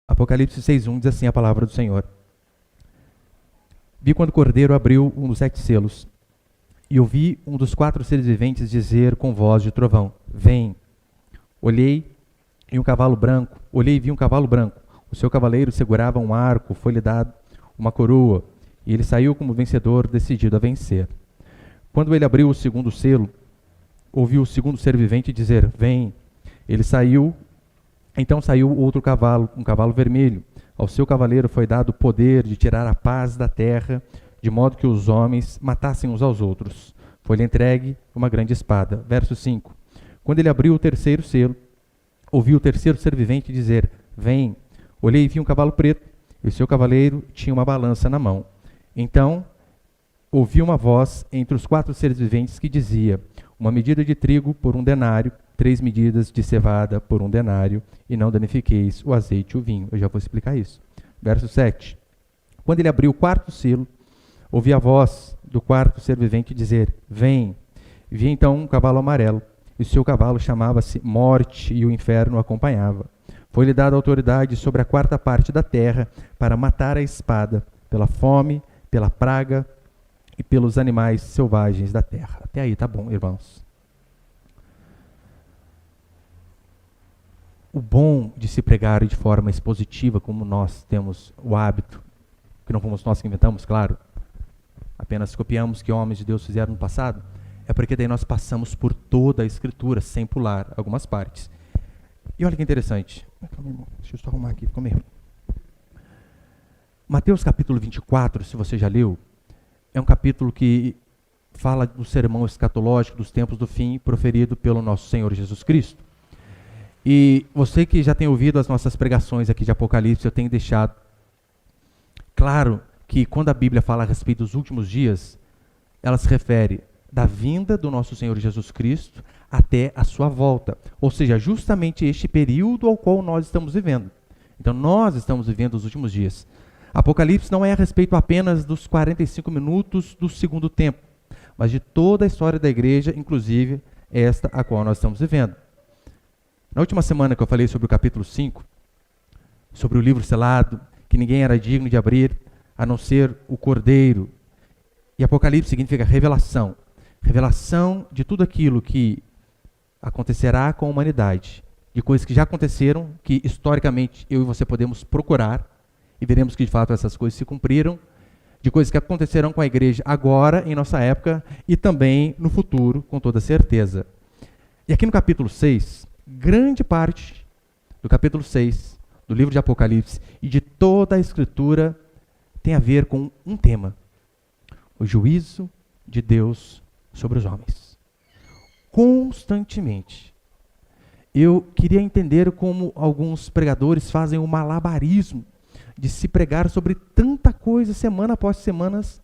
Apocalipse 6:1 diz assim a palavra do Senhor. Vi quando o Cordeiro abriu um dos 7 selos, e ouvi um dos 4 seres viventes dizer com voz de trovão: Vem. Olhei e vi um cavalo branco. O seu cavaleiro segurava um arco, foi-lhe dado uma coroa, e ele saiu como vencedor, decidido a vencer. Quando ele abriu o segundo selo, ouvi o segundo ser vivente dizer: Vem. Ele saiu. Então saiu outro cavalo, um cavalo vermelho. Ao seu cavaleiro foi dado o poder de tirar a paz da terra, de modo que os homens matassem uns aos outros. Foi-lhe entregue uma grande espada. Verso 5. Quando ele abriu o terceiro selo, ouvi o terceiro ser vivente dizer: Vem. Olhei e vi um cavalo preto, e o seu cavaleiro tinha uma balança na mão. Então ouvi uma voz entre os 4 seres viventes que dizia: Uma medida de trigo por 1 denário, 3 medidas de cevada por 1 denário, e não danifiqueis o azeite e o vinho. Eu já vou explicar isso. Verso 7. Quando ele abriu o 4º selo, ouvi a voz do 4º ser vivente dizer: Vem. Vi então um cavalo amarelo, e o seu cavalo chamava-se Morte, e o inferno o acompanhava. Foi-lhe dada autoridade sobre a 4ª parte da terra, para matar a espada, pela fome, pela praga e pelos animais selvagens da terra. Até aí, tá bom, irmãos? O bom de se pregar de forma expositiva, como nós temos o hábito, que não fomos nós que inventamos, claro, apenas copiamos o que homens de Deus fizeram no passado, é porque daí nós passamos por toda a Escritura, sem pular algumas partes. E olha que interessante. Deixa eu só arrumar aqui, ficou meio ruim. Mateus capítulo 24, se você já leu, é um capítulo que fala do sermão escatológico dos tempos do fim, proferido pelo nosso Senhor Jesus Cristo. E você que já tem ouvido as nossas pregações aqui de Apocalipse, eu tenho deixado claro que quando a Bíblia fala a respeito dos últimos dias, ela se refere da vinda do nosso Senhor Jesus Cristo até a sua volta. Ou seja, justamente este período ao qual nós estamos vivendo. Então nós estamos vivendo os últimos dias. Apocalipse não é a respeito apenas dos 45 minutos do segundo tempo, mas de toda a história da igreja, inclusive esta a qual nós estamos vivendo. Na última semana que eu falei sobre o capítulo 5, sobre o livro selado, que ninguém era digno de abrir, a não ser o Cordeiro. E Apocalipse significa revelação. Revelação de tudo aquilo que acontecerá com a humanidade, de coisas que já aconteceram, que historicamente eu e você podemos procurar, e veremos que de fato essas coisas se cumpriram, de coisas que acontecerão com a igreja agora, em nossa época, e também no futuro, com toda certeza. E aqui no capítulo 6, grande parte do capítulo 6 do livro de Apocalipse e de toda a Escritura tem a ver com um tema: o juízo de Deus sobre os homens. Constantemente. Eu queria entender como alguns pregadores fazem o malabarismo de se pregar sobre tanta coisa semana após semanas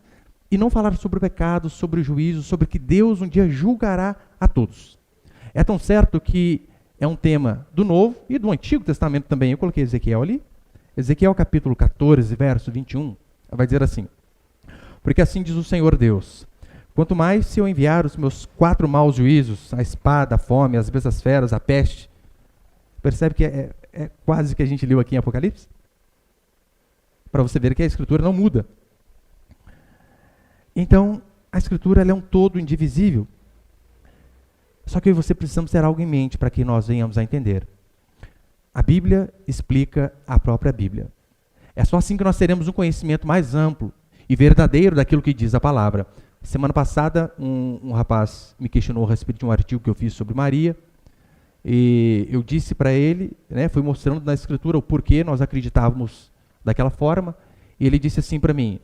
e não falar sobre o pecado, sobre o juízo, sobre que Deus um dia julgará a todos. É tão certo que é um tema do Novo e do Antigo Testamento também. Eu coloquei Ezequiel ali. Ezequiel capítulo 14, verso 21, vai dizer assim: Porque assim diz o Senhor Deus: Quanto mais se eu enviar os meus 4 maus juízos, a espada, a fome, as bestas feras, a peste. Percebe que é quase que a gente leu aqui em Apocalipse? Para você ver que a Escritura não muda. Então, a Escritura ela é um todo indivisível. Só que eu e você precisamos ter algo em mente para que nós venhamos a entender. A Bíblia explica a própria Bíblia. É só assim que nós teremos um conhecimento mais amplo e verdadeiro daquilo que diz a palavra. Semana passada, um rapaz me questionou a respeito de um artigo que eu fiz sobre Maria. E eu disse para ele, fui mostrando na Escritura o porquê nós acreditávamos daquela forma. E ele disse assim para mim: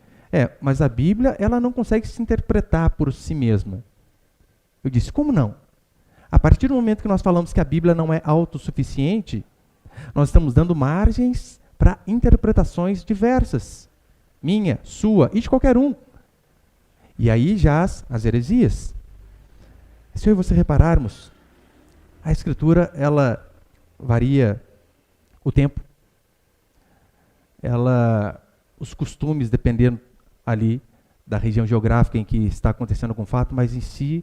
mas a Bíblia ela não consegue se interpretar por si mesma. Eu disse: como não? A partir do momento que nós falamos que a Bíblia não é autossuficiente, nós estamos dando margens para interpretações diversas. Minha, sua e de qualquer um. E aí jaz as heresias. Se eu e você repararmos, a Escritura, ela varia o tempo. Os costumes, dependendo ali da região geográfica em que está acontecendo com o fato, mas em si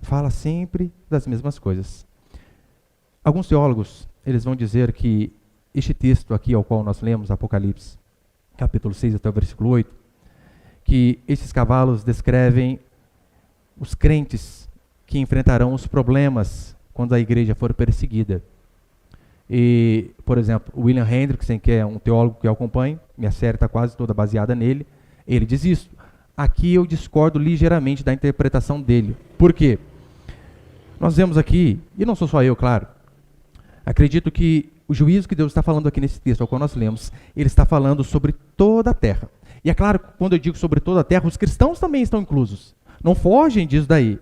fala sempre das mesmas coisas. Alguns teólogos, eles vão dizer que este texto aqui ao qual nós lemos, Apocalipse, capítulo 6 até o versículo 8, que esses cavalos descrevem os crentes que enfrentarão os problemas quando a igreja for perseguida. E, por exemplo, William Hendrickson, que é um teólogo que eu acompanho, minha série está quase toda baseada nele, ele diz isso. Aqui eu discordo ligeiramente da interpretação dele. Por quê? Nós vemos aqui, e não sou só eu, claro, acredito que o juízo que Deus está falando aqui nesse texto, ao qual nós lemos, ele está falando sobre toda a terra. E é claro, quando eu digo sobre toda a terra, os cristãos também estão inclusos. Não fogem disso daí.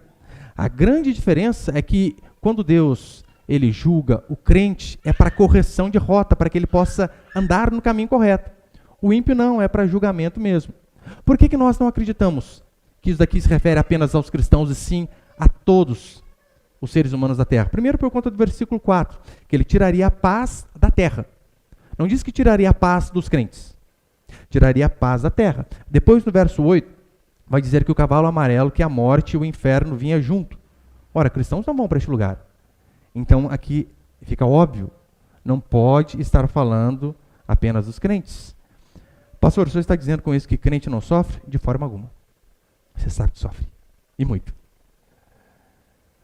A grande diferença é que quando Deus ele julga o crente, é para correção de rota, para que ele possa andar no caminho correto. O ímpio não, é para julgamento mesmo. Por que nós não acreditamos que isso daqui se refere apenas aos cristãos e sim a todos os seres humanos da terra? Primeiro por conta do versículo 4, que ele tiraria a paz da terra. Não diz que tiraria a paz dos crentes, tiraria a paz da terra. Depois no verso 8, vai dizer que o cavalo amarelo, que a morte e o inferno vinha junto. Ora, cristãos não vão para este lugar. Então aqui fica óbvio, não pode estar falando apenas dos crentes. Pastor, o senhor está dizendo com isso que crente não sofre? De forma alguma. Você sabe que sofre. E muito.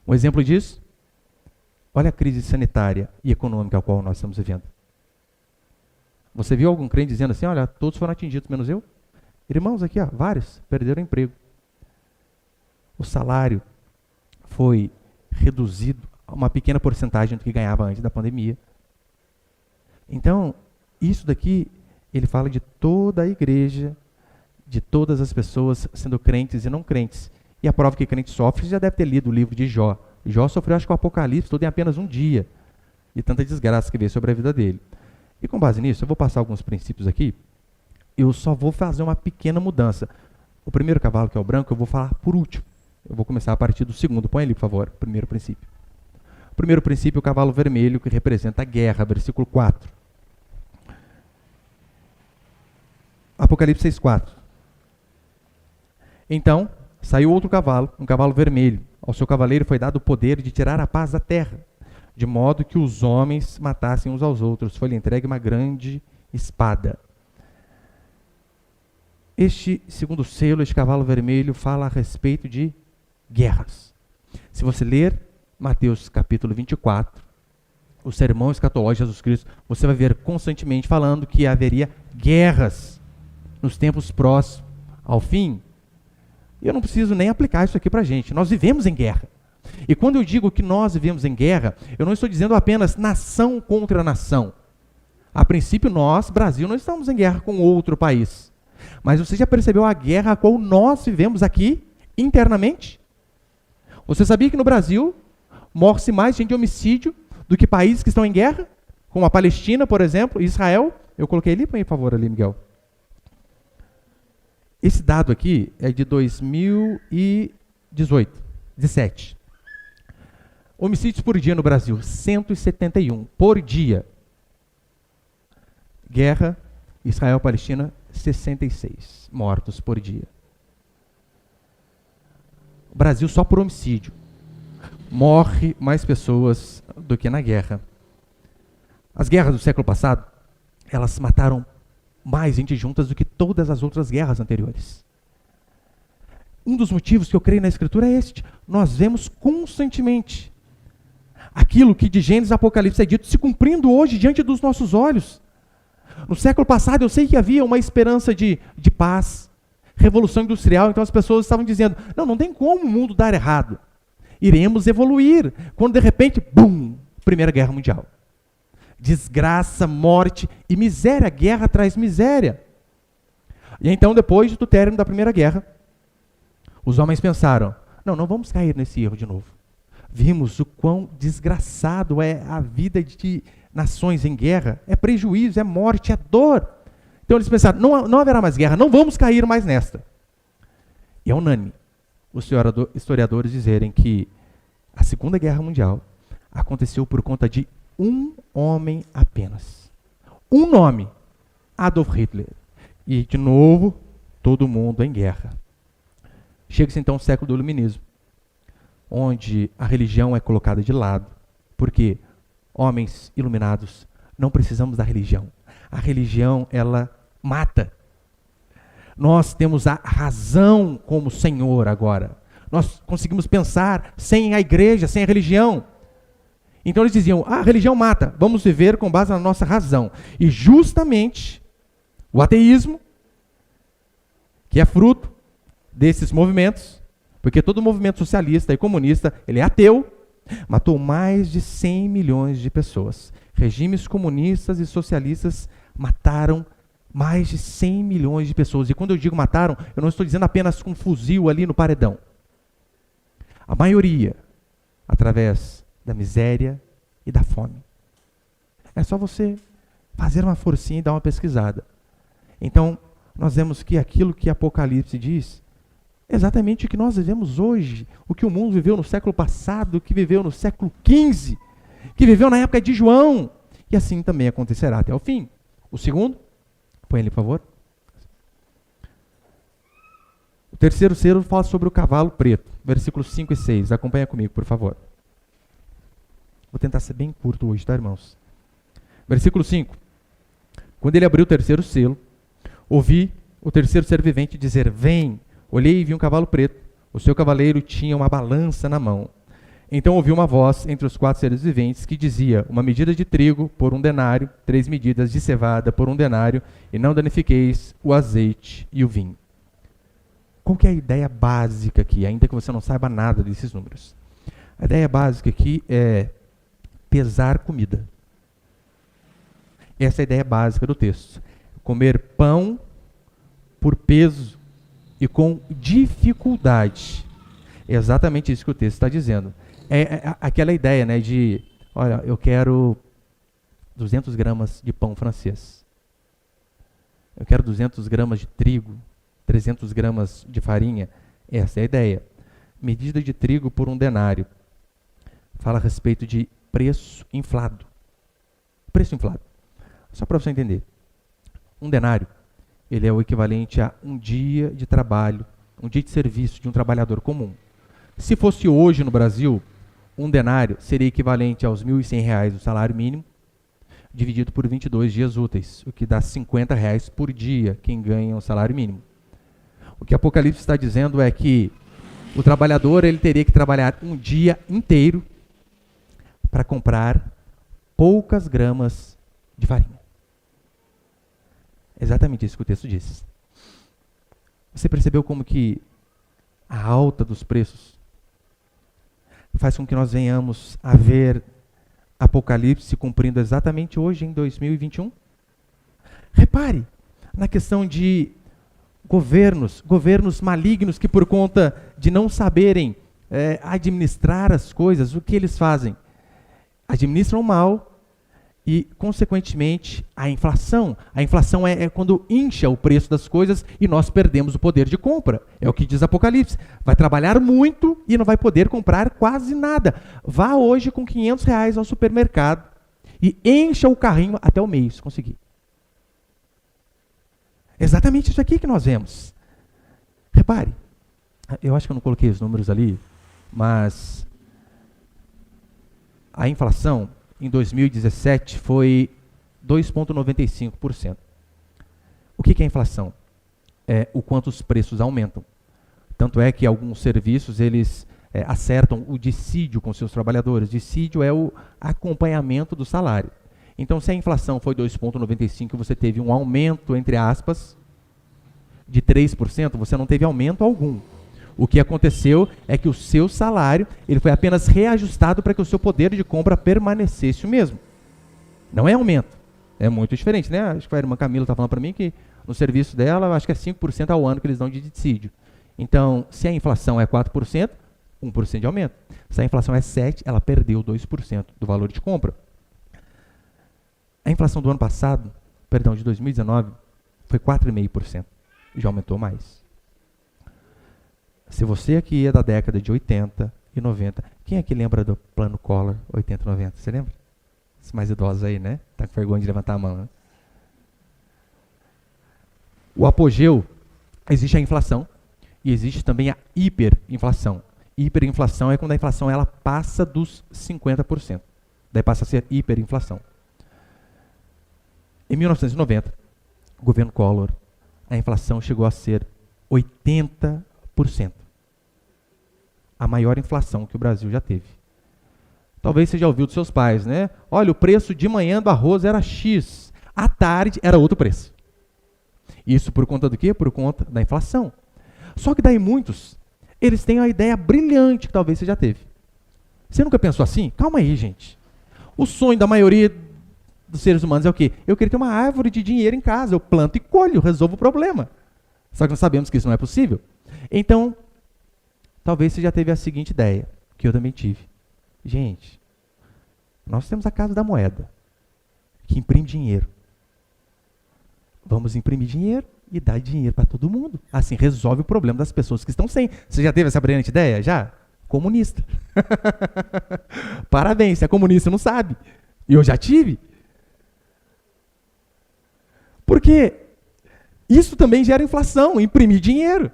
Um exemplo disso, olha a crise sanitária e econômica a qual nós estamos vivendo. Você viu algum crente dizendo assim, olha, todos foram atingidos, menos eu? Irmãos aqui, ó, vários perderam o emprego. O salário foi reduzido a uma pequena porcentagem do que ganhava antes da pandemia. Então, isso daqui, ele fala de toda a igreja, de todas as pessoas, sendo crentes e não crentes. E a prova que crente sofre, você já deve ter lido o livro de Jó. Jó sofreu, acho que o Apocalipse todo em apenas um dia, de tanta desgraça que veio sobre a vida dele. E com base nisso, eu vou passar alguns princípios aqui, eu só vou fazer uma pequena mudança. O primeiro cavalo, que é o branco, eu vou falar por último. Eu vou começar a partir do segundo. Põe ali, por favor, o primeiro princípio. O primeiro princípio é o cavalo vermelho, que representa a guerra, versículo 4. Apocalipse 6,4. Então, saiu outro cavalo, um cavalo vermelho. Ao seu cavaleiro foi dado o poder de tirar a paz da terra, de modo que os homens matassem uns aos outros. Foi-lhe entregue uma grande espada. Este segundo selo, este cavalo vermelho, fala a respeito de guerras. Se você ler Mateus capítulo 24, o sermão escatológico de Jesus Cristo, você vai ver constantemente falando que haveria guerras nos tempos próximos ao fim. E eu não preciso nem aplicar isso aqui para a gente. Nós vivemos em guerra. E quando eu digo que nós vivemos em guerra, eu não estou dizendo apenas nação contra nação. A princípio, nós, Brasil, não estamos em guerra com outro país. Mas você já percebeu a guerra a qual nós vivemos aqui, internamente? Você sabia que no Brasil morre-se mais gente de homicídio do que países que estão em guerra? Como a Palestina, por exemplo, Israel. Eu coloquei ali, põe por favor ali, Miguel. Esse dado aqui é de 2017. Homicídios por dia no Brasil, 171 por dia. Guerra, Israel-Palestina, 66 mortos por dia. O Brasil só por homicídio morre mais pessoas do que na guerra. As guerras do século passado, elas mataram mais gente juntas do que todas as outras guerras anteriores. Um dos motivos que eu creio na Escritura é este. Nós vemos constantemente aquilo que de Gênesis e Apocalipse é dito se cumprindo hoje diante dos nossos olhos. No século passado eu sei que havia uma esperança de paz, revolução industrial, então as pessoas estavam dizendo, não tem como o mundo dar errado. Iremos evoluir. Quando de repente, bum, Primeira Guerra Mundial. Desgraça, morte e miséria. Guerra traz miséria. E então, depois do término da Primeira Guerra, os homens pensaram, não vamos cair nesse erro de novo. Vimos o quão desgraçado é a vida de nações em guerra. É prejuízo, é morte, é dor. Então eles pensaram, não haverá mais guerra, não vamos cair mais nesta. E é unânime os historiadores dizerem que a Segunda Guerra Mundial aconteceu por conta de um homem apenas. Um nome, Adolf Hitler. E, de novo, todo mundo em guerra. Chega-se então ao século do Iluminismo, onde a religião é colocada de lado, porque homens iluminados Não precisamos da religião. A religião, ela mata. Nós temos a razão como Senhor agora. Nós conseguimos pensar sem a igreja, sem a religião. Então eles diziam, a religião mata, vamos viver com base na nossa razão. E justamente o ateísmo, que é fruto desses movimentos, porque todo movimento socialista e comunista, ele é ateu, matou mais de 100 milhões de pessoas. Regimes comunistas e socialistas mataram mais de 100 milhões de pessoas. E quando eu digo mataram, eu não estou dizendo apenas com um fuzil ali no paredão. A maioria, através da miséria e da fome. É só você fazer uma forcinha e dar uma pesquisada. Então, nós vemos que aquilo que Apocalipse diz é exatamente o que nós vivemos hoje, o que o mundo viveu no século passado, o que viveu no século XV, que viveu na época de João. E assim também acontecerá até o fim. O segundo, põe ele, por favor. O terceiro selo fala sobre o cavalo preto, versículos 5 e 6. Acompanha comigo, por favor. Vou tentar ser bem curto hoje, tá, irmãos? Versículo 5. Quando ele abriu o terceiro selo, ouvi o terceiro ser vivente dizer, vem. Olhei e vi um cavalo preto. O seu cavaleiro tinha uma balança na mão. Então ouvi uma voz entre os 4 seres viventes que dizia, uma medida de trigo por 1 denário, 3 medidas de cevada por 1 denário, e não danifiqueis o azeite e o vinho. Qual que é a ideia básica aqui, ainda que você não saiba nada desses números? A ideia básica aqui é pesar comida. Essa é a ideia básica do texto. Comer pão por peso e com dificuldade. É exatamente isso que o texto está dizendo. É aquela ideia, né, de, olha, eu quero 200 gramas de pão francês. Eu quero 200 gramas de trigo, 300 gramas de farinha. Essa é a ideia. Medida de trigo por 1 denário. Fala a respeito de preço inflado. Preço inflado. Só para você entender. 1 denário, ele é o equivalente a um dia de trabalho, um dia de serviço de um trabalhador comum. Se fosse hoje no Brasil, 1 denário seria equivalente aos R$ 1.100 do salário mínimo, dividido por 22 dias úteis, o que dá R$ 50 por dia quem ganha o salário mínimo. O que Apocalipse está dizendo é que o trabalhador ele teria que trabalhar um dia inteiro para comprar poucas gramas de farinha. Exatamente isso que o texto diz. Você percebeu como que a alta dos preços faz com que nós venhamos a ver Apocalipse se cumprindo exatamente hoje, em 2021? Repare na questão de governos malignos que por conta de não saberem administrar as coisas, o que eles fazem? Administram mal e, consequentemente, a inflação. A inflação é quando incha o preço das coisas e nós perdemos o poder de compra. É o que diz Apocalipse. Vai trabalhar muito e não vai poder comprar quase nada. Vá hoje com R$500 ao supermercado e encha o carrinho até o mês, se conseguir. Exatamente isso aqui que nós vemos. Repare, eu acho que eu não coloquei os números ali, mas a inflação em 2017 foi 2,95%. O que é inflação? É o quanto os preços aumentam. Tanto é que alguns serviços eles acertam o dissídio com seus trabalhadores. Dissídio é o acompanhamento do salário. Então, se a inflação foi 2,95%, você teve um aumento, entre aspas, de 3%, você não teve aumento algum. O que aconteceu é que o seu salário ele foi apenas reajustado para que o seu poder de compra permanecesse o mesmo. Não é aumento. É muito diferente, né? Acho que a irmã Camila está falando para mim que no serviço dela, acho que é 5% ao ano que eles dão de dissídio. Então, se a inflação é 4%, 1% de aumento. Se a inflação é 7%, ela perdeu 2% do valor de compra. A inflação do ano passado, de 2019, foi 4,5%. Já aumentou mais. Se você aqui é da década de 80 e 90, quem aqui lembra do plano Collor 80 e 90? Você lembra? Os mais idosos aí, né? Tá com vergonha de levantar a mão, né? O apogeu, existe a inflação e existe também a hiperinflação. Hiperinflação é quando a inflação ela passa dos 50%. Daí passa a ser hiperinflação. Em 1990, o governo Collor, a inflação chegou a ser 80%. A maior inflação que o Brasil já teve. Talvez você já ouviu dos seus pais, né? Olha, o preço de manhã do arroz era X, à tarde era outro preço. Isso por conta do quê? Por conta da inflação. Só que daí muitos, eles têm a ideia brilhante que talvez você já teve. Você nunca pensou assim? Calma aí, gente. O sonho da maioria dos seres humanos é o quê? Eu queria ter uma árvore de dinheiro em casa, eu planto e colho, resolvo o problema. Só que nós sabemos que isso não é possível. Então, talvez você já teve a seguinte ideia, que eu também tive. Gente, nós temos a Casa da Moeda, que imprime dinheiro. Vamos imprimir dinheiro e dar dinheiro para todo mundo. Assim, resolve o problema das pessoas que estão sem. Você já teve essa brilhante ideia? Já? Comunista. Parabéns, se é comunista não sabe. E eu já tive. Porque isso também gera inflação, imprimir dinheiro.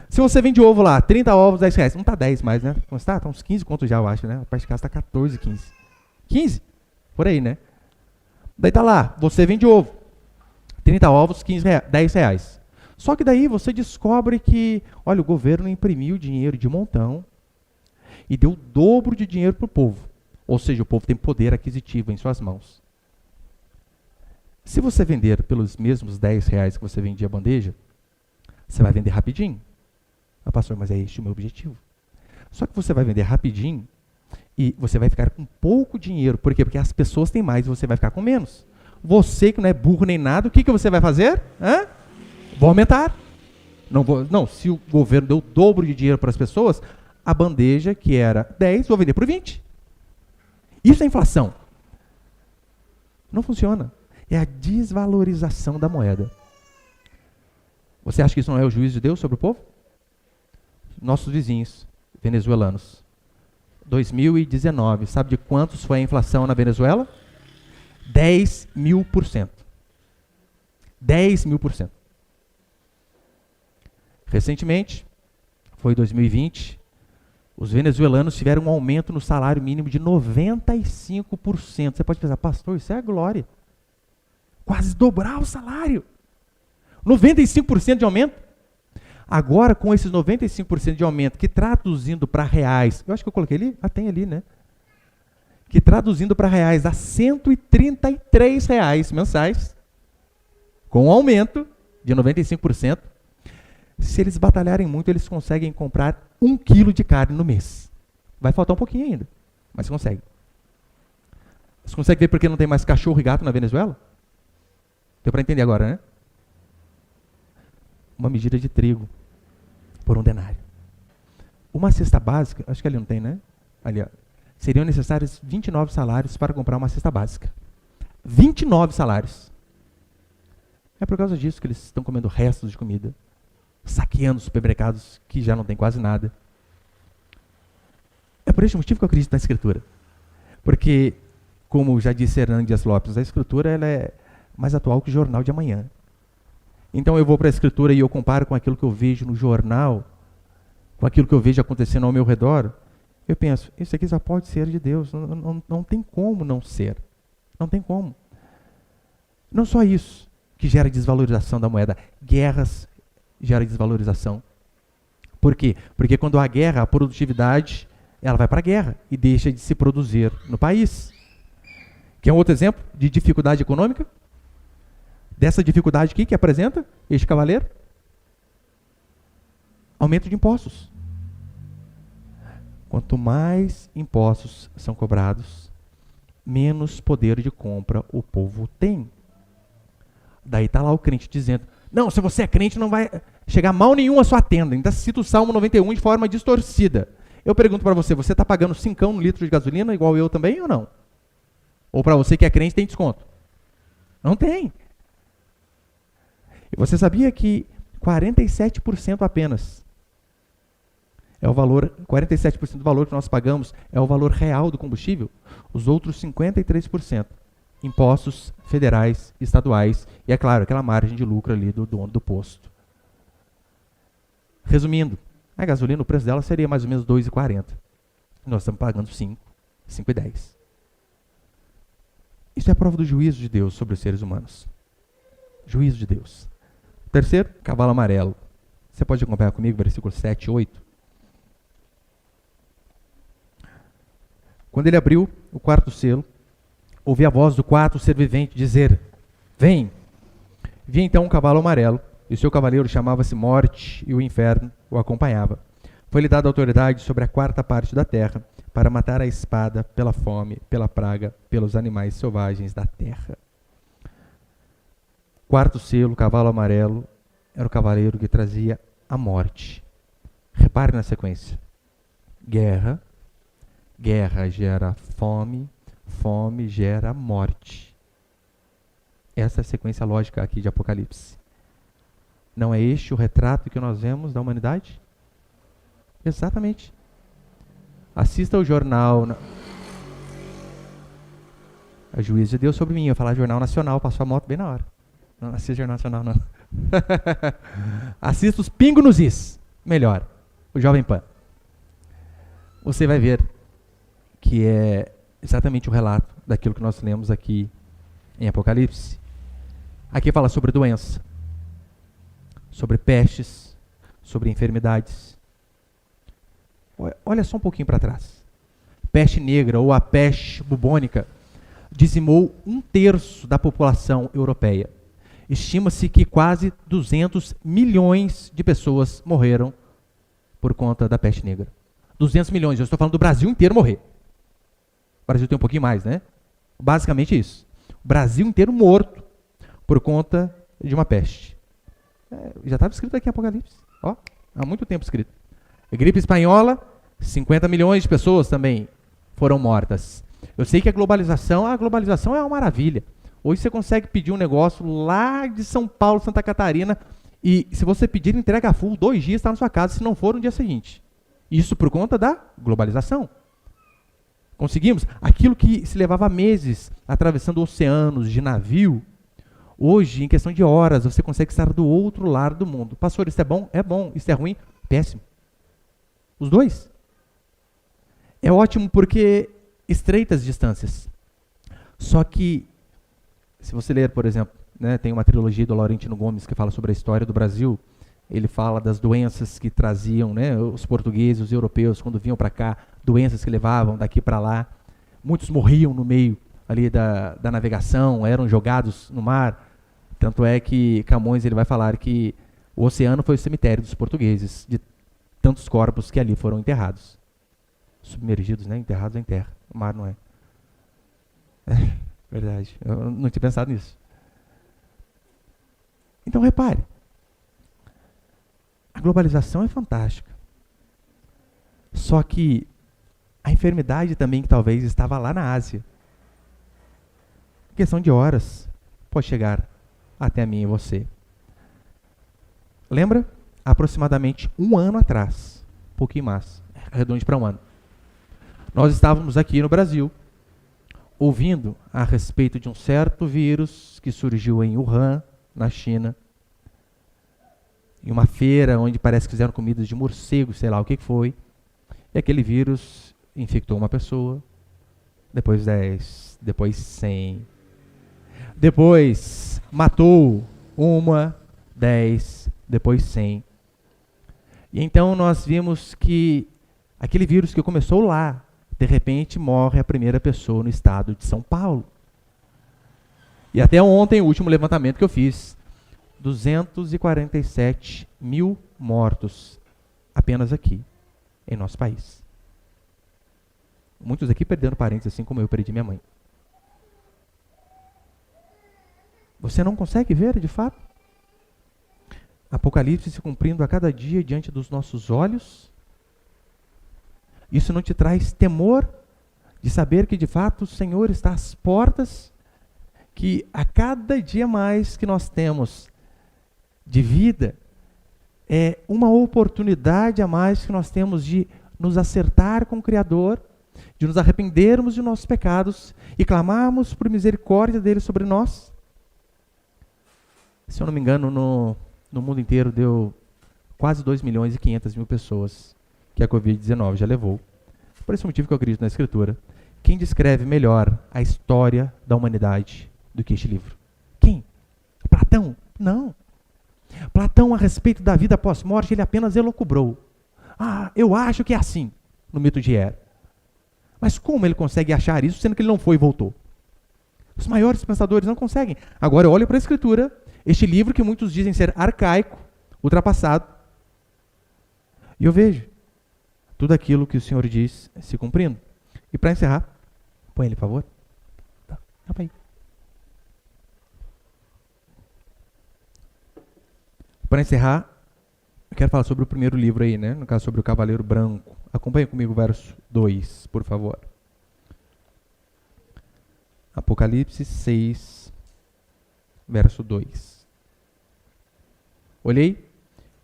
Se você vende ovo lá, 30 ovos, R$10. Não está 10 mais, né? Está uns 15 conto já, eu acho, né? A parte de casa está 14, 15. 15? Por aí, né? Daí tá lá, você vende ovo. 30 ovos, R$10. Só que daí você descobre que, olha, o governo imprimiu dinheiro de montão e deu o dobro de dinheiro para o povo. Ou seja, o povo tem poder aquisitivo em suas mãos. Se você vender pelos mesmos R$10 que você vendia a bandeja, você vai vender rapidinho. Ah, pastor, mas é este o meu objetivo. Só que você vai vender rapidinho e você vai ficar com pouco dinheiro. Por quê? Porque as pessoas têm mais e você vai ficar com menos. Você que não é burro nem nada, o que você vai fazer? Vou aumentar. Não, se o governo deu o dobro de dinheiro para as pessoas, a bandeja, que era 10, vou vender por 20. Isso é inflação. Não funciona. É a desvalorização da moeda. Você acha que isso não é o juízo de Deus sobre o povo? Nossos vizinhos venezuelanos. 2019, sabe de quantos foi a inflação na Venezuela? 10.000%. 10.000%. Recentemente, foi 2020, os venezuelanos tiveram um aumento no salário mínimo de 95%. Você pode pensar, pastor, isso é glória. Quase dobrar o salário. 95% de aumento. Agora, com esses 95% de aumento, que traduzindo para reais, eu acho que eu coloquei ali, tem ali, né? Que traduzindo para reais dá R$133 mensais, com um aumento de 95%. Se eles batalharem muito, eles conseguem comprar 1 quilo de carne no mês. Vai faltar um pouquinho ainda, mas consegue. Você consegue ver por que não tem mais cachorro e gato na Venezuela? Deu para entender agora, né? Uma medida de trigo por um denário. Uma cesta básica, acho que ali não tem, né? Ali, ó. Seriam necessários 29 salários para comprar uma cesta básica. 29 salários. É por causa disso que eles estão comendo restos de comida, saqueando supermercados que já não tem quase nada. É por este motivo que eu acredito na Escritura. Porque, como já disse Hernán Dias Lopes, a Escritura ela é mais atual que o jornal de amanhã. Então eu vou para a Escritura e eu comparo com aquilo que eu vejo no jornal, com aquilo que eu vejo acontecendo ao meu redor. Eu penso, isso aqui só pode ser de Deus. Não tem como não ser. Não tem como. Não só isso que gera desvalorização da moeda. Guerras geram desvalorização. Por quê? Porque quando há guerra, a produtividade ela vai para a guerra e deixa de se produzir no país. Quer um outro exemplo de dificuldade econômica? Dessa dificuldade aqui que apresenta este cavaleiro? Aumento de impostos. Quanto mais impostos são cobrados, menos poder de compra o povo tem. Daí está lá o crente dizendo, não, se você é crente não vai chegar mal nenhum à sua tenda. Ainda cita o Salmo 91 de forma distorcida. Eu pergunto para você, você está pagando 5 no litro de gasolina igual eu também ou não? Ou para você que é crente tem desconto? Não tem. E você sabia que 47% apenas é o valor, 47% do valor que nós pagamos é o valor real do combustível? Os outros 53%, impostos federais, estaduais e, é claro, aquela margem de lucro ali do dono do posto. Resumindo, a gasolina, o preço dela seria mais ou menos R$ 2,40. Nós estamos pagando 5, R$ 5,10. Isso é a prova do juízo de Deus sobre os seres humanos. Juízo de Deus. Terceiro, cavalo amarelo. Você pode acompanhar comigo, versículos 7 e 8. Quando ele abriu o quarto selo, ouvi a voz do quarto ser vivente dizer: vem! Vi então um cavalo amarelo, e o seu cavaleiro chamava-se Morte, e o inferno o acompanhava. Foi-lhe dada autoridade sobre a quarta parte da terra, para matar a espada, pela fome, pela praga, pelos animais selvagens da terra. Quarto selo, cavalo amarelo, era o cavaleiro que trazia a morte. Repare na sequência. Guerra, guerra gera fome, fome gera morte. Essa é a sequência lógica aqui de Apocalipse. Não é este o retrato que nós vemos da humanidade? Exatamente. Assista ao jornal. A juiz de Deus sobre mim. Eu falar jornal nacional, passou a moto bem na hora. Não assista jornal nacional, não. Assista os Pingo nos Is. Melhor. O Jovem Pan. Você vai ver que é exatamente o relato daquilo que nós lemos aqui em Apocalipse. Aqui fala sobre doença, sobre pestes, sobre enfermidades. Olha só um pouquinho para trás. Peste negra ou a peste bubônica dizimou 1/3 da população europeia. Estima-se que quase 200 milhões de pessoas morreram por conta da peste negra. 200 milhões, eu estou falando do Brasil inteiro morrer. O Brasil tem um pouquinho mais, né? Basicamente isso. O Brasil inteiro morto por conta de uma peste. Já estava escrito aqui em Apocalipse. Ó, há muito tempo escrito. A gripe espanhola, 50 milhões de pessoas também foram mortas. Eu sei que a globalização é uma maravilha. Hoje você consegue pedir um negócio lá de São Paulo, Santa Catarina, e se você pedir entrega full, 2 dias está na sua casa, se não for no dia seguinte. Isso por conta da globalização. Conseguimos? Aquilo que se levava meses atravessando oceanos de navio, hoje, em questão de horas, você consegue estar do outro lado do mundo. Pastor, isso é bom? É bom. Isso é ruim? Péssimo. Os dois. É ótimo porque estreita as distâncias. Só que, se você ler, por exemplo, né, tem uma trilogia do Laurentino Gomes que fala sobre a história do Brasil. Ele fala das doenças que traziam, né, os portugueses, os europeus, quando vinham para cá, doenças que levavam daqui para lá. Muitos morriam no meio ali da navegação, eram jogados no mar. Tanto é que Camões ele vai falar que o oceano foi o cemitério dos portugueses, de tantos corpos que ali foram enterrados. Submergidos, né? Enterrados em terra. O mar não é. É verdade. Eu não tinha pensado nisso. Então repare. A globalização é fantástica. Só que a enfermidade também que talvez estava lá na Ásia. Em questão de horas, pode chegar até mim e você. Lembra? Aproximadamente 1 ano atrás, um pouquinho mais, arredonde para 1 ano, nós estávamos aqui no Brasil, ouvindo a respeito de um certo vírus que surgiu em Wuhan, na China, em uma feira onde parece que fizeram comidas de morcego, sei lá o que foi, e aquele vírus infectou uma pessoa, depois 10, depois 100, depois matou 1, 10, depois 100. E então nós vimos que aquele vírus que começou lá, de repente morre a primeira pessoa no estado de São Paulo. E até ontem, o último levantamento que eu fiz, 247 mil mortos apenas aqui, em nosso país. Muitos aqui perderam parentes, assim como eu perdi minha mãe. Você não consegue ver, de fato? Apocalipse se cumprindo a cada dia diante dos nossos olhos. Isso não te traz temor de saber que, de fato, o Senhor está às portas, que a cada dia mais que nós temos de vida, é uma oportunidade a mais que nós temos de nos acertar com o Criador, de nos arrependermos de nossos pecados e clamarmos por misericórdia dele sobre nós? Se eu não me engano, no mundo inteiro deu quase 2.500.000 pessoas que a Covid-19 já levou. Por esse motivo que eu acredito na Escritura, Quem descreve melhor a história da humanidade do que este livro? Quem? Platão? Não. Platão, a respeito da vida pós-morte, ele apenas elucubrou. Eu acho que é assim, no mito de Hera. Mas como ele consegue achar isso, sendo que ele não foi e voltou? Os maiores pensadores não conseguem. Agora eu olho para a Escritura, este livro que muitos dizem ser arcaico, ultrapassado, e eu vejo tudo aquilo que o Senhor diz se cumprindo. E para encerrar, põe ele, por favor. Tá aí. Para encerrar, eu quero falar sobre o primeiro livro aí, né? No caso, sobre o Cavaleiro Branco. Acompanhe comigo o verso 2, por favor. Apocalipse 6, verso 2. Olhei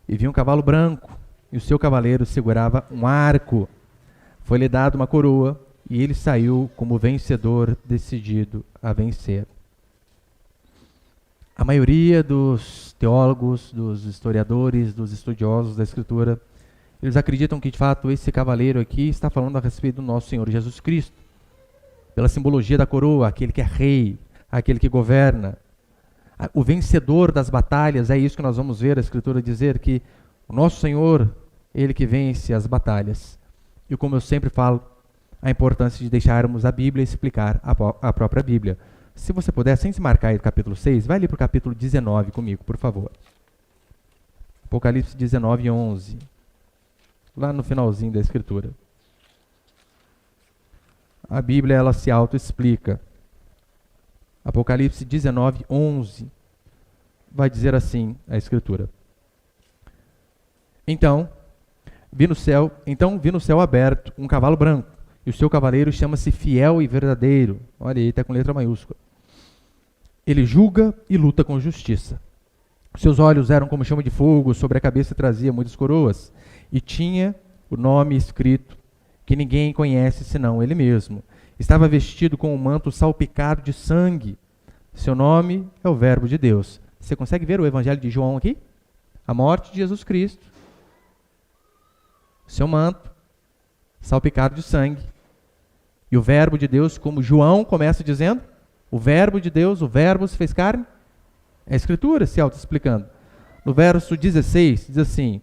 e vi um cavalo branco, e o seu cavaleiro segurava um arco. Foi-lhe dado uma coroa, e ele saiu como vencedor, decidido a vencer. A maioria dos teólogos, dos historiadores, dos estudiosos da Escritura, eles acreditam que, de fato, esse cavaleiro aqui está falando a respeito do nosso Senhor Jesus Cristo. Pela simbologia da coroa, aquele que é rei, aquele que governa. O vencedor das batalhas, é isso que nós vamos ver a Escritura dizer, que o nosso Senhor, ele que vence as batalhas. E como eu sempre falo, a importância de deixarmos a Bíblia explicar a própria Bíblia. Se você puder, sem se marcar aí do capítulo 6, vai ali para o capítulo 19 comigo, por favor. Apocalipse 19, 11. Lá no finalzinho da Escritura. A Bíblia, ela se auto-explica. Apocalipse 19, 11. Vai dizer assim a Escritura. Então vi no céu aberto um cavalo branco, e o seu cavaleiro chama-se Fiel e Verdadeiro. Olha aí, está com letra maiúscula. Ele julga e luta com justiça. Seus olhos eram como chama de fogo, sobre a cabeça trazia muitas coroas, e tinha o nome escrito, que ninguém conhece senão ele mesmo. Estava vestido com um manto salpicado de sangue. Seu nome é o Verbo de Deus. Você consegue ver o Evangelho de João aqui? A morte de Jesus Cristo. Seu manto salpicado de sangue. E o Verbo de Deus, como João começa dizendo, o Verbo de Deus, o Verbo se fez carne. É a Escritura se auto-explicando. No verso 16, diz assim: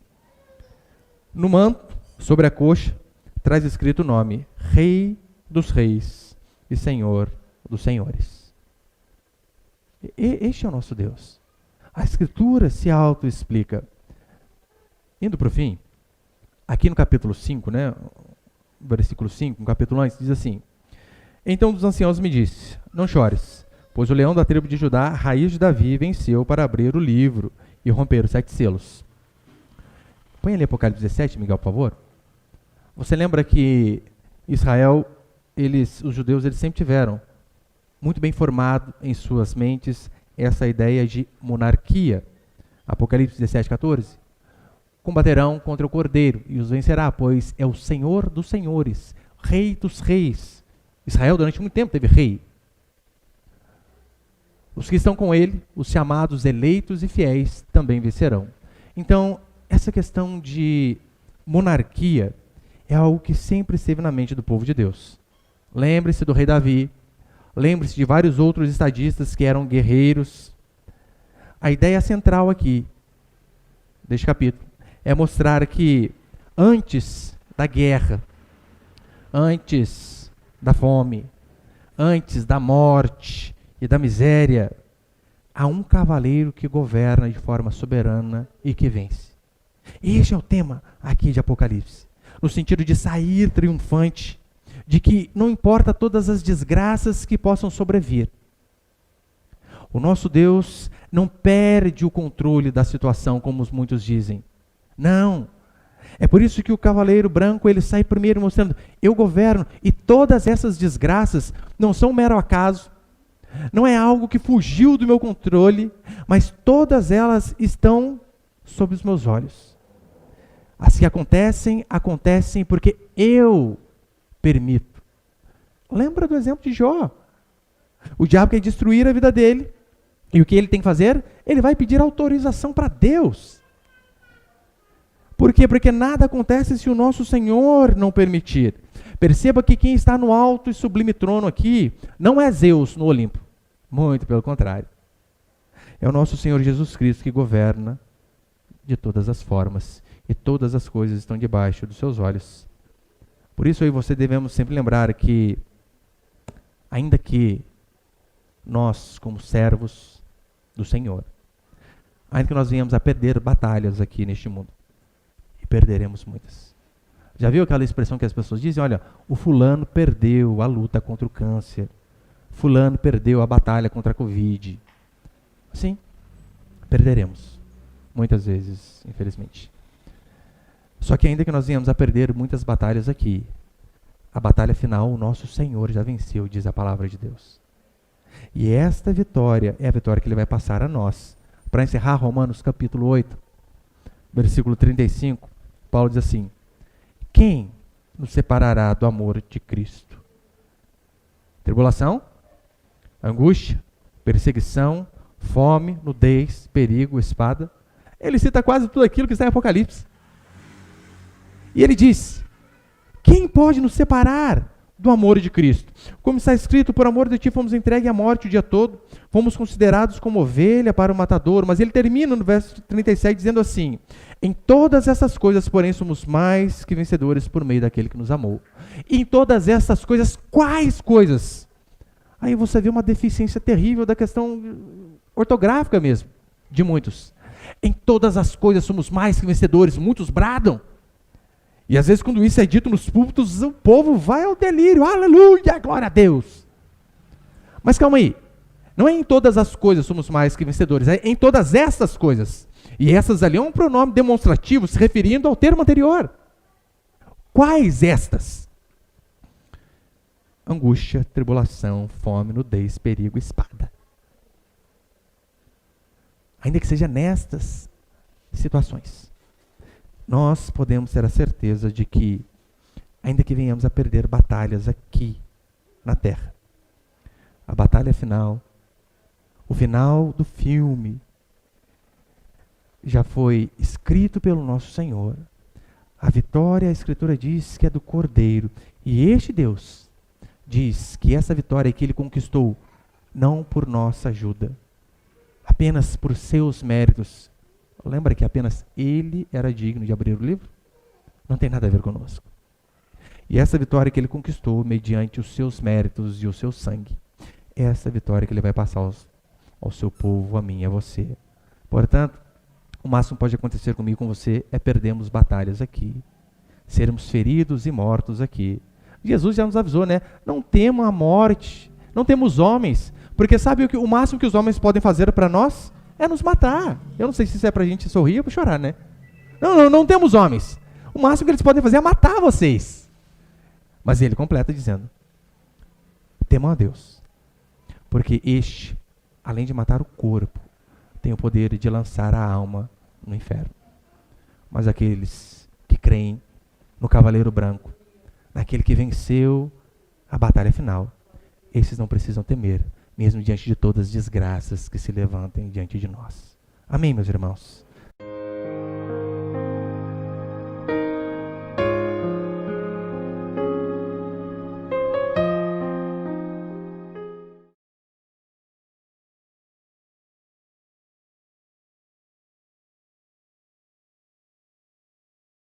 no manto, sobre a coxa, traz escrito o nome, Rei dos Reis e Senhor dos Senhores. Este é o nosso Deus. A Escritura se auto-explica. Indo para o fim, aqui no capítulo 5, né, versículo 5, no capítulo antes, diz assim: então um dos anciãos me disse, não chores, pois o leão da tribo de Judá, raiz de Davi, venceu para abrir o livro e romper os 7 selos. Põe ali Apocalipse 17, Miguel, por favor. Você lembra que Israel, os judeus, eles sempre tiveram muito bem formado em suas mentes essa ideia de monarquia. Apocalipse 17, 14. Combaterão contra o Cordeiro e os vencerá, pois é o Senhor dos senhores, Rei dos reis. Israel durante muito tempo teve rei. Os que estão com ele, os chamados eleitos e fiéis, também vencerão. Então, essa questão de monarquia é algo que sempre esteve na mente do povo de Deus. Lembre-se do rei Davi, lembre-se de vários outros estadistas que eram guerreiros. A ideia central aqui, deste capítulo, é mostrar que antes da guerra, antes da fome, antes da morte e da miséria, há um cavaleiro que governa de forma soberana e que vence. Este é o tema aqui de Apocalipse, no sentido de sair triunfante, de que não importa todas as desgraças que possam sobrevir, o nosso Deus não perde o controle da situação, como os muitos dizem. Não. É por isso que o cavaleiro branco, ele sai primeiro mostrando, eu governo, e todas essas desgraças não são um mero acaso, não é algo que fugiu do meu controle, mas todas elas estão sob os meus olhos. As que acontecem, acontecem porque eu permito. Lembra do exemplo de Jó? O diabo quer destruir a vida dele, e o que ele tem que fazer? Ele vai pedir autorização para Deus. Por quê? Porque nada acontece se o nosso Senhor não permitir. Perceba que quem está no alto e sublime trono aqui não é Zeus no Olimpo. Muito pelo contrário. É o nosso Senhor Jesus Cristo que governa de todas as formas. E todas as coisas estão debaixo dos seus olhos. Por isso eu e você devemos sempre lembrar que, ainda que nós, como servos do Senhor, ainda que nós venhamos a perder batalhas aqui neste mundo, e perderemos muitas. Já viu aquela expressão que as pessoas dizem? Olha, o fulano perdeu a luta contra o câncer. Fulano perdeu a batalha contra a Covid. Sim, perderemos. Muitas vezes, infelizmente. Só que ainda que nós venhamos a perder muitas batalhas aqui, a batalha final o nosso Senhor já venceu, diz a palavra de Deus. E esta vitória é a vitória que Ele vai passar a nós. Para encerrar Romanos capítulo 8, versículo 35, Paulo diz assim: quem nos separará do amor de Cristo? Tribulação, angústia, perseguição, fome, nudez, perigo, espada. Ele cita quase tudo aquilo que está em Apocalipse. E ele diz: quem pode nos separar do amor de Cristo? Como está escrito, por amor de ti fomos entregues à morte o dia todo, fomos considerados como ovelha para o matador. Mas ele termina no verso 37 dizendo assim: em todas essas coisas, porém, somos mais que vencedores por meio daquele que nos amou. E em todas essas coisas, quais coisas? Aí você vê uma deficiência terrível da questão ortográfica mesmo, de muitos. Em todas as coisas somos mais que vencedores, muitos bradam. E às vezes quando isso é dito nos púlpitos, o povo vai ao delírio, aleluia, glória a Deus. Mas calma aí, não é em todas as coisas somos mais que vencedores, é em todas essas coisas. E essas ali é um pronome demonstrativo se referindo ao termo anterior. Quais estas? Angústia, tribulação, fome, nudez, perigo, espada. Ainda que seja nestas situações, nós podemos ter a certeza de que, ainda que venhamos a perder batalhas aqui na terra, a batalha final, o final do filme, já foi escrito pelo nosso Senhor. A vitória, a Escritura diz que é do Cordeiro. E este Deus diz que essa vitória que Ele conquistou, não por nossa ajuda, apenas por seus méritos. Lembra que apenas Ele era digno de abrir o livro? Não tem nada a ver conosco. E essa vitória que Ele conquistou mediante os seus méritos e o seu sangue, é essa vitória que Ele vai passar ao seu povo, a mim e a você. Portanto, o máximo que pode acontecer comigo e com você é perdermos batalhas aqui, sermos feridos e mortos aqui. Jesus já nos avisou, né? Não temam a morte, não temos homens, porque sabe o máximo que os homens podem fazer para nós? É nos matar. Eu não sei se isso é pra gente sorrir ou pra chorar, né? Não temos homens. O máximo que eles podem fazer é matar vocês. Mas ele completa dizendo: temam a Deus, porque este, além de matar o corpo, tem o poder de lançar a alma no inferno. Mas aqueles que creem no Cavaleiro Branco, naquele que venceu a batalha final, esses não precisam temer, mesmo diante de todas as desgraças que se levantem diante de nós. Amém, meus irmãos?